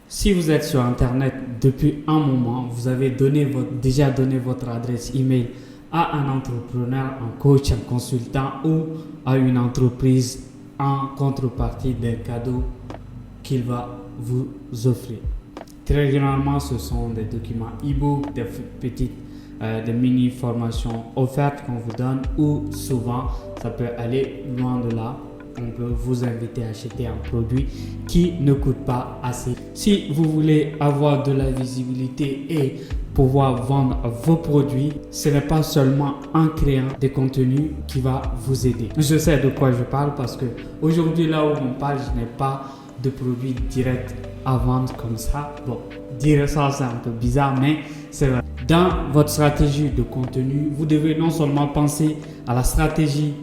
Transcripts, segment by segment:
Si vous êtes sur Internet depuis un moment, vous avez déjà donné votre adresse email à un entrepreneur, un coach, un consultant ou à une entreprise en contrepartie d'un cadeau qu'il va vous offrir. Très généralement, ce sont des documents e-book, des mini-formations offertes qu'on vous donne ou souvent, ça peut aller loin de là. On peut vous inviter à acheter un produit qui ne coûte pas assez. Si vous voulez avoir de la visibilité et pouvoir vendre vos produits, ce n'est pas seulement en créant des contenus qui va vous aider. Je sais de quoi je parle parce que aujourd'hui, là où on parle, je n'ai pas de produits directs à vendre comme ça. Bon, dire ça, c'est un peu bizarre, mais c'est vrai. Dans votre stratégie de contenu, vous devez non seulement penser à la stratégie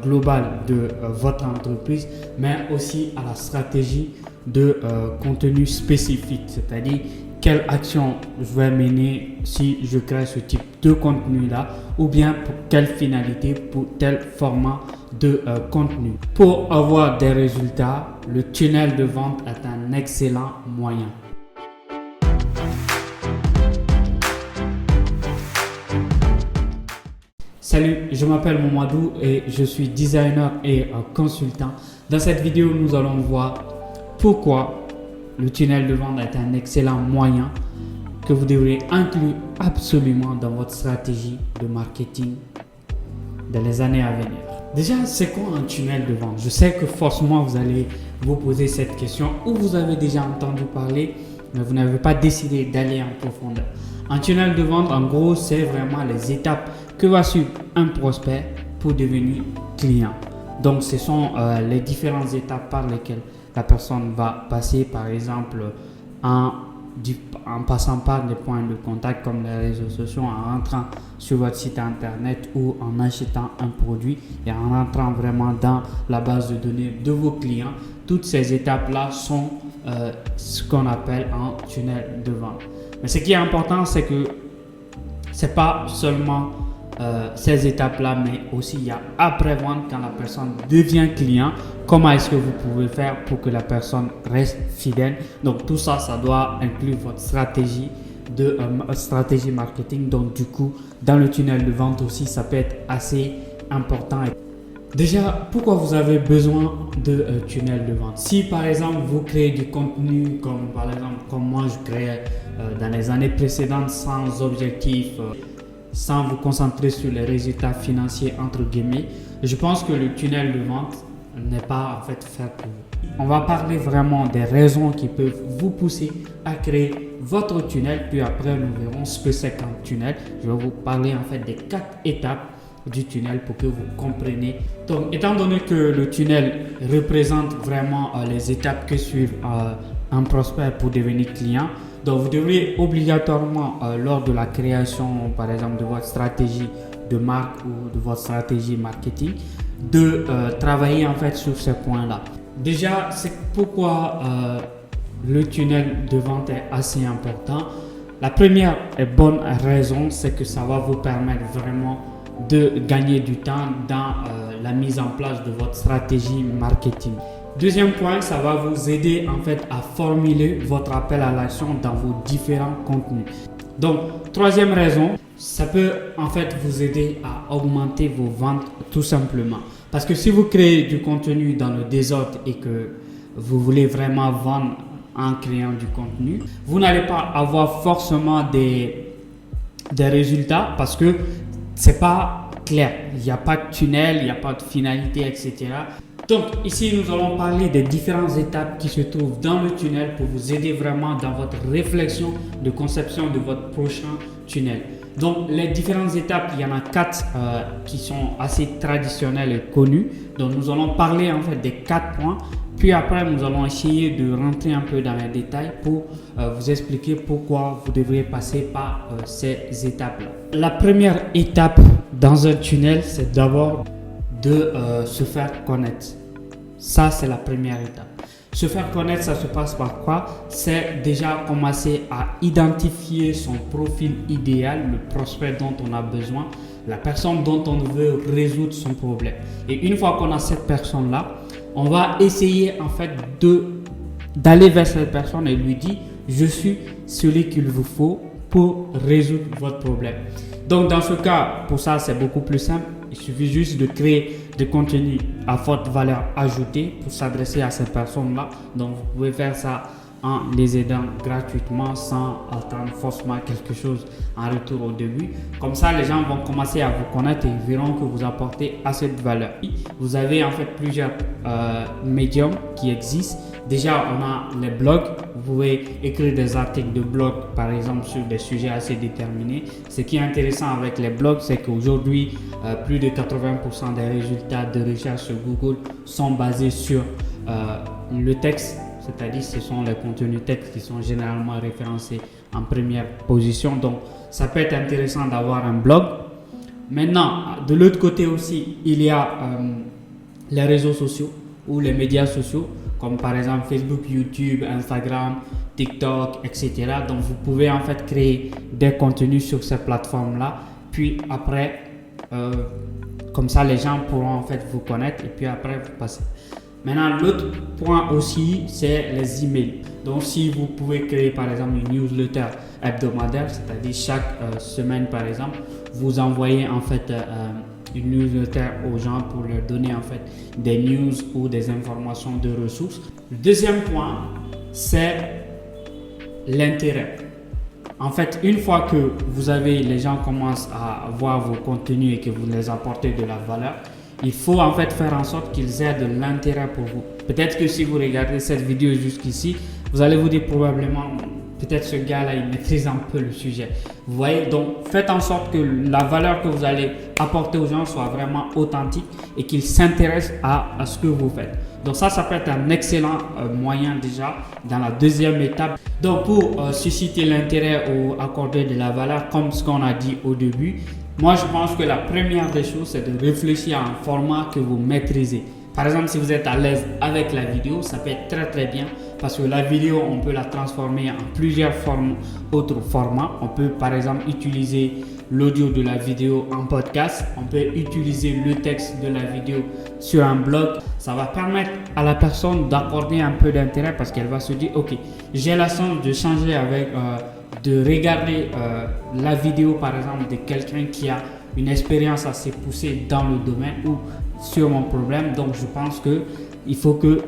globale de votre entreprise, mais aussi à la stratégie de contenu spécifique, c'est-à-dire quelle action je vais mener si je crée ce type de contenu-là, ou bien pour quelle finalité, pour tel format de contenu. Pour avoir des résultats, le tunnel de vente est un excellent moyen. Salut, je m'appelle Mamadou et je suis designer et consultant. Dans cette vidéo, nous allons voir pourquoi le tunnel de vente est un excellent moyen que vous devrez inclure absolument dans votre stratégie de marketing dans les années à venir. Déjà, c'est quoi un tunnel de vente? Je sais que forcément vous allez vous poser cette question ou vous avez déjà entendu parler, mais vous n'avez pas décidé d'aller en profondeur. Un tunnel de vente, en gros, c'est vraiment les étapes que va suivre un prospect pour devenir client. Donc, ce sont les différentes étapes par lesquelles la personne va passer, par exemple, en passant par des points de contact comme les réseaux sociaux, en rentrant sur votre site internet ou en achetant un produit et en rentrant vraiment dans la base de données de vos clients. Toutes ces étapes-là sont ce qu'on appelle un tunnel de vente. Mais ce qui est important, c'est que ce n'est pas seulement ces étapes-là, mais aussi il y a après-vente quand la personne devient client. Comment est-ce que vous pouvez faire pour que la personne reste fidèle? Donc tout ça, ça doit inclure votre stratégie stratégie marketing. Donc du coup, dans le tunnel de vente aussi, ça peut être assez important. Déjà, pourquoi vous avez besoin de tunnel de vente? Si par exemple vous créez du contenu comme moi je créais dans les années précédentes sans objectif, sans vous concentrer sur les résultats financiers entre guillemets, je pense que le tunnel de vente n'est pas en fait fait pour vous. On va parler vraiment des raisons qui peuvent vous pousser à créer votre tunnel, puis après nous verrons ce que c'est qu'un tunnel. Je vais vous parler en fait des 4 étapes du tunnel pour que vous compreniez. Donc, étant donné que le tunnel représente vraiment les étapes que suivent un prospect pour devenir client, donc vous devrez obligatoirement lors de la création, par exemple, de votre stratégie de marque ou de votre stratégie marketing, de travailler en fait sur ces points-là. Déjà, c'est pourquoi le tunnel de vente est assez important. La première et bonne raison, c'est que ça va vous permettre vraiment de gagner du temps dans la mise en place de votre stratégie marketing. Deuxième point, ça va vous aider en fait à formuler votre appel à l'action dans vos différents contenus. Donc, troisième raison, ça peut en fait vous aider à augmenter vos ventes tout simplement. Parce que si vous créez du contenu dans le désordre et que vous voulez vraiment vendre en créant du contenu, vous n'allez pas avoir forcément des résultats parce que c'est pas clair. Il n'y a pas de tunnel, il n'y a pas de finalité, etc. Donc ici, nous allons parler des différentes étapes qui se trouvent dans le tunnel pour vous aider vraiment dans votre réflexion de conception de votre prochain tunnel. Donc les différentes étapes, il y en a 4 qui sont assez traditionnelles et connues. Donc nous allons parler en fait des 4 points. Puis après, nous allons essayer de rentrer un peu dans les détails pour vous expliquer pourquoi vous devrez passer par ces étapes-là. La première étape dans un tunnel, c'est d'abord de se faire connaître. Ça, c'est la première étape. Se faire connaître, ça se passe par quoi? C'est déjà commencer à identifier son profil idéal, le prospect dont on a besoin, la personne dont on veut résoudre son problème. Et une fois qu'on a cette personne-là, on va essayer en fait de d'aller vers cette personne et lui dire je suis celui qu'il vous faut pour résoudre votre problème. Donc dans ce cas, pour ça c'est beaucoup plus simple. Il suffit juste de créer des contenus à forte valeur ajoutée pour s'adresser à ces personnes-là. Donc vous pouvez faire ça en les aidant gratuitement sans attendre forcément quelque chose en retour au début. Comme ça, les gens vont commencer à vous connaître et ils verront que vous apportez assez de valeur. Vous avez en fait plusieurs médiums qui existent. Déjà, on a les blogs. Vous pouvez écrire des articles de blog, par exemple, sur des sujets assez déterminés. Ce qui est intéressant avec les blogs, c'est qu'aujourd'hui, plus de 80% des résultats de recherche sur Google sont basés sur le texte. C'est-à-dire ce sont les contenus textes qui sont généralement référencés en première position. Donc, ça peut être intéressant d'avoir un blog. Maintenant, de l'autre côté aussi, il y a les réseaux sociaux ou les médias sociaux, comme par exemple Facebook, YouTube, Instagram, TikTok, etc. Donc, vous pouvez en fait créer des contenus sur ces plateformes-là. Puis après, comme ça, les gens pourront en fait vous connaître et puis après, vous passez. Maintenant, l'autre point aussi, c'est les emails. Donc, si vous pouvez créer par exemple une newsletter hebdomadaire, c'est-à-dire chaque semaine par exemple, vous envoyez en fait une newsletter aux gens pour leur donner en fait des news ou des informations de ressources. Le deuxième point, c'est l'intérêt. En fait, une fois que les gens commencent à voir vos contenus et que vous les apportez de la valeur, il faut en fait faire en sorte qu'ils aient de l'intérêt pour vous. Peut-être que si vous regardez cette vidéo jusqu'ici, vous allez vous dire probablement, peut-être ce gars-là, il maîtrise un peu le sujet. Vous voyez, donc faites en sorte que la valeur que vous allez apporter aux gens soit vraiment authentique et qu'ils s'intéressent à ce que vous faites. Donc ça peut être un excellent moyen déjà dans la deuxième étape. Donc pour susciter l'intérêt ou accorder de la valeur, comme ce qu'on a dit au début, moi je pense que la première des choses, c'est de réfléchir à un format que vous maîtrisez. Par exemple, si vous êtes à l'aise avec la vidéo, ça peut être très très bien parce que la vidéo, on peut la transformer en plusieurs autres formats. On peut par exemple utiliser l'audio de la vidéo en podcast. On peut utiliser le texte de la vidéo sur un blog. Ça va permettre à la personne d'accorder un peu d'intérêt parce qu'elle va se dire, ok, j'ai la chance de changer de regarder la vidéo par exemple de quelqu'un qui a une expérience assez poussée dans le domaine ou sur mon problème. Donc je pense que il faut que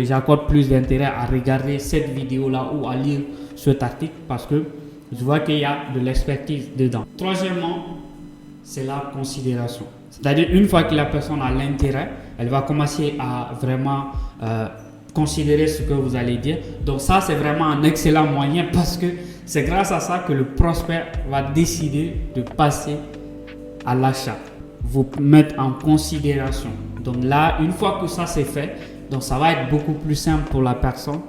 j'accorde plus d'intérêt à regarder cette vidéo là ou à lire cet article parce que je vois qu'il y a de l'expertise dedans. Troisièmement, c'est la considération. C'est-à-dire une fois que la personne a l'intérêt, elle va commencer à vraiment considérer ce que vous allez dire. Donc ça, c'est vraiment un excellent moyen parce que c'est grâce à ça que le prospect va décider de passer à l'achat, vous mettre en considération. Donc là, une fois que ça c'est fait, donc ça va être beaucoup plus simple pour la personne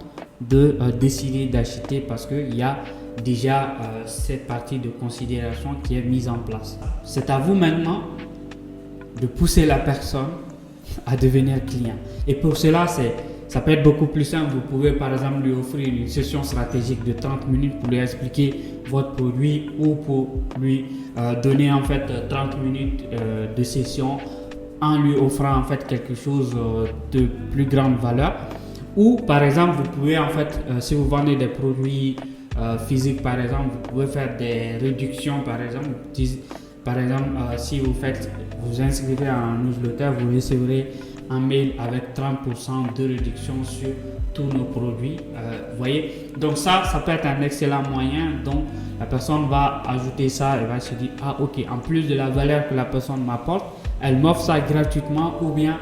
de décider d'acheter parce qu'il y a déjà cette partie de considération qui est mise en place. C'est à vous maintenant de pousser la personne à devenir client. Et pour cela, ça peut être beaucoup plus simple. Vous pouvez par exemple lui offrir une session stratégique de 30 minutes pour lui expliquer votre produit ou pour lui donner en fait 30 minutes de session en lui offrant en fait quelque chose de plus grande valeur. Ou par exemple, vous pouvez en fait, si vous vendez des produits physiques par exemple, vous pouvez faire des réductions par exemple. Si vous inscrivez à un newsletter, vous recevrez un mail avec 30% de réduction sur tous nos produits. Voyez, donc ça peut être un excellent moyen. Donc la personne va ajouter ça et va se dire, ah ok, en plus de la valeur que la personne m'apporte, elle m'offre ça gratuitement ou bien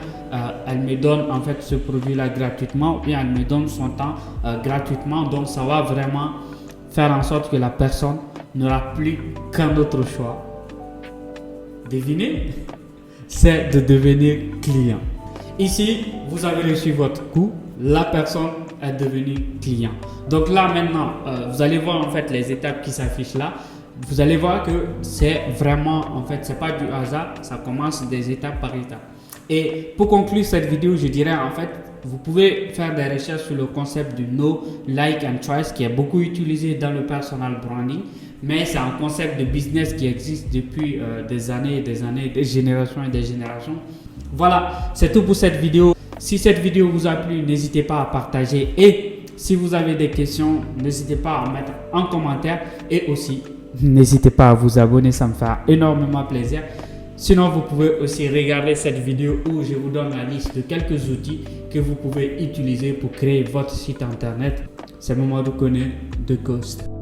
elle me donne en fait ce produit là gratuitement ou bien elle me donne son temps gratuitement. Donc ça va vraiment faire en sorte que la personne n'aura plus qu'un autre choix. Devinez, c'est de devenir client. Ici, vous avez reçu votre coût, la personne est devenue client. Donc là maintenant, vous allez voir en fait les étapes qui s'affichent là. Vous allez voir que c'est vraiment, en fait, c'est pas du hasard, ça commence des étapes par étapes. Et pour conclure cette vidéo, je dirais en fait, vous pouvez faire des recherches sur le concept du Know, Like and Trust qui est beaucoup utilisé dans le personal branding, mais c'est un concept de business qui existe depuis des années et des années, des générations et des générations. Voilà, c'est tout pour cette vidéo. Si cette vidéo vous a plu, n'hésitez pas à partager et Si vous avez des questions, n'hésitez pas à mettre en commentaire et aussi n'hésitez pas à vous abonner, ça me fait énormément plaisir. Sinon, vous pouvez aussi regarder cette vidéo où je vous donne la liste de quelques outils que vous pouvez utiliser pour créer votre site internet. C'est Mamadou Koné de Ghost.